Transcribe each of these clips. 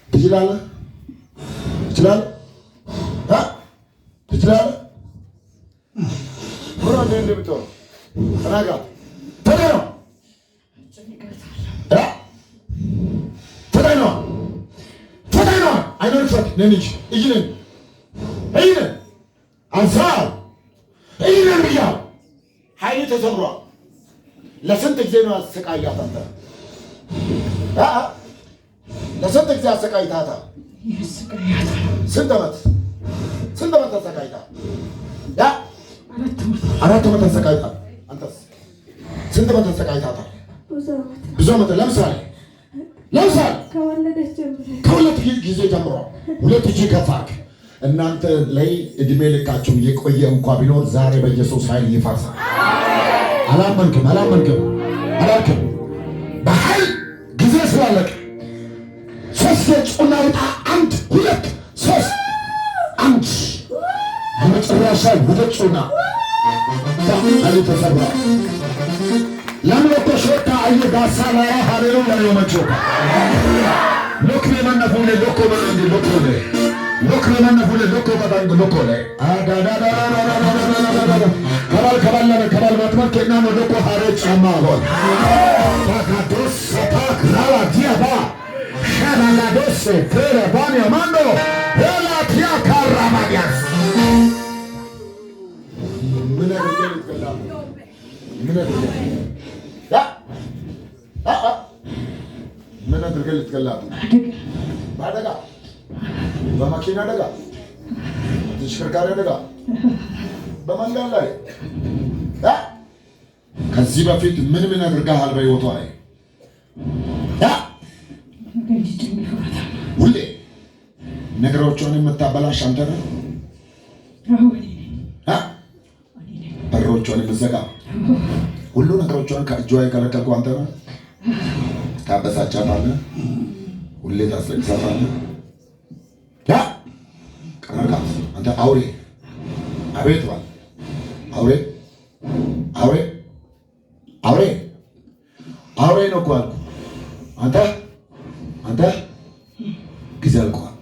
ትችላለህ ሁራን እንደምትሆን ተናጋ ተደረው ተደረው አይኖርፈት ነንጂ እይነን አንሳው እይነን ብያው ኃይል ተሰብሯል። ለስንት ጊዜ ነው አሰቃያት አንተ? ለስንት ጊዜ አሰቃይታታ? ስንት ዓመት አሰቃይታ? አራት ዓመት አሰቃይታ። አንተስ ስንት ዓመት አሰቃይታታ? ብዙ ዓመት። ለምሳሌ ከወለደች ጊዜ ጀምሮ ሁለት እጅ ከፋክ እናንተ ላይ እድሜ ልካችሁ የቆየ እንኳ ቢኖር ዛሬ በኢየሱስ ኃይል ይፈርሳል። አላመንክም። በኃይል ጊዜ ስላለቅ ሶስት የጩና ውጣ። 1 2 3 አንድ የመጨረሻ ወደ ጩና አሊ ተሰብራ ለምለኮ ሾታ አየ ጋሳ ላይ ሃሌሉያ የመቾታ ሎክኔ ማነፉለ ሎኮ ማንዲ ሎኮለ ሎክኔ ማነፉለ ሎኮ ባዳንግ ሎኮለ ከባል ማትመር ከና ነው ሎኮ ሃሬ ጫማ ሆን ባካዶስ ሰፓክ ራላ ዲያባ ሻላላዶስ ፍሬ ባኒያ ማንዶ ሄላ ቲያ ካራማዲያስ ምን አድርገህ ልትገላት? በአደጋ በመኪና አደጋ፣ ተሽከርካሪ አደጋ፣ በመንገድ ላይ ከዚህ በፊት ምን አድርገሃል? በሕይወቷ ላይ ሁሌ ነገሮቿን የምታበላሽ አንተ ነህ። በሮቿን የምትዘጋ ሁሉ ነገሮቿን ከእጇ የከለከልኩ አንተ ነህ። ታበሳጫታለህ፣ ሁሌ ታስለቅሳታለህ። ቀረርቃት አንተ አውሬ! አቤት ባል አውሬ ነው እኮ አልኩህ። አንተ ጊዜ አልቋል።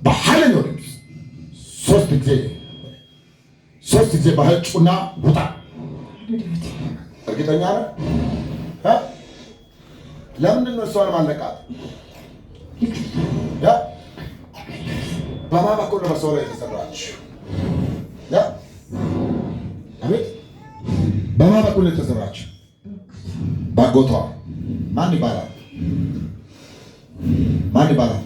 በኃይለኛው ድምፅ ሶስት ጊዜ በኃይል ጩና ውጣ። እርግጠኛ ነህ? ለምንድን ነው እሷን ማለቃት? በማን በኩል ነው በሰው ላይ የተሰራች? አቤት፣ በማን በኩል ነው የተሰራች? ባጎቷ ማን ይባላል? ማን ይባላል?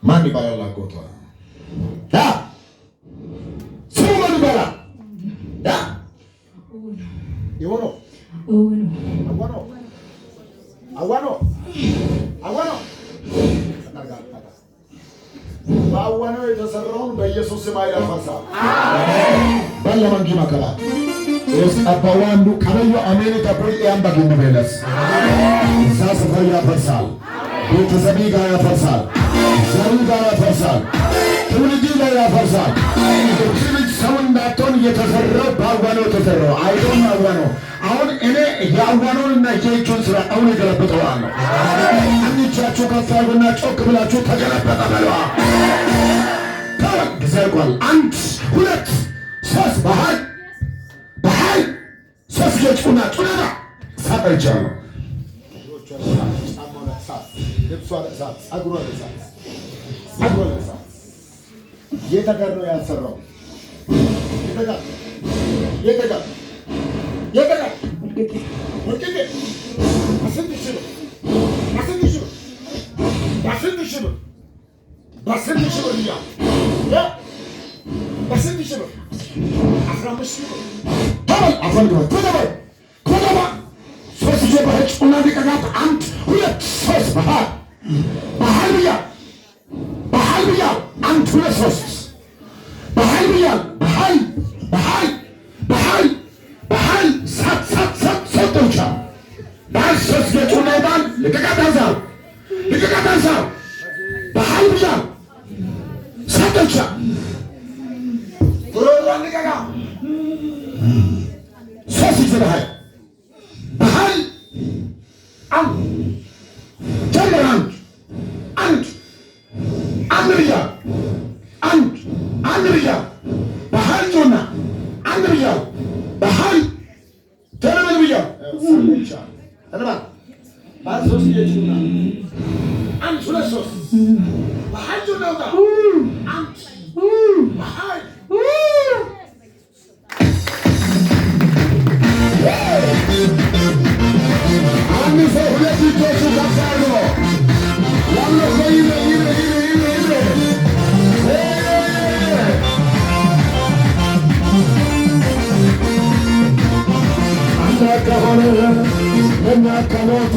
ማን ይባላል? አጎቷ ስሙ ማን ይባላል? በአዋናው የተሰራውን በኢየሱስ ስም ያፈርሳል። ባለማንጊ ማከላ አባዋንዱ ከበዩ አሜን ተቆይ ያምባግ ነው እዛ ስፍራ ያፈርሳል። ቤተሰቤ ጋር ያፈርሳል። ዘሩ ጋር ያፈርሳል። ትውልድ ጋር ያፈርሳል። ልጅ ሰው እንዳትሆን እየተሰራው በአዋናው የተሰራው አይዶን አዋናው አሁን እኔ የአዋናውንና የእጁን ስራ አሁን እገለብጠዋለሁ። አንቻችሁ ከፍ አድርጉና ጮክ ብላችሁ ተገለበጠ በለዋ። ጊዜ አልቋል። 1 2 3 በኃይል 3 የጩና ሳጠርቻለሁ። የተጋር ነው ያሰራው። የተጋር በኃይል ብቻ ጉሮሮን ልቀቃ። ሶስት ጊዜ በኃይል በኃይል አንድ ጀምር። አንድ ብያ አንድ ብያ በኃይል ጮና አንድ ብያ በኃይል ተለመድ ብያ ብቻ ተለመድ ባል ሶስት ይችላል። አንድ ሁለት ሶስት በኃይል ጮና ወጣ አንድ በኃይል አንድ ሰው ሁለት እጆቹ ከፍ አድርጎ ያለው አንድ ከሆነ ለኛ ከሞተ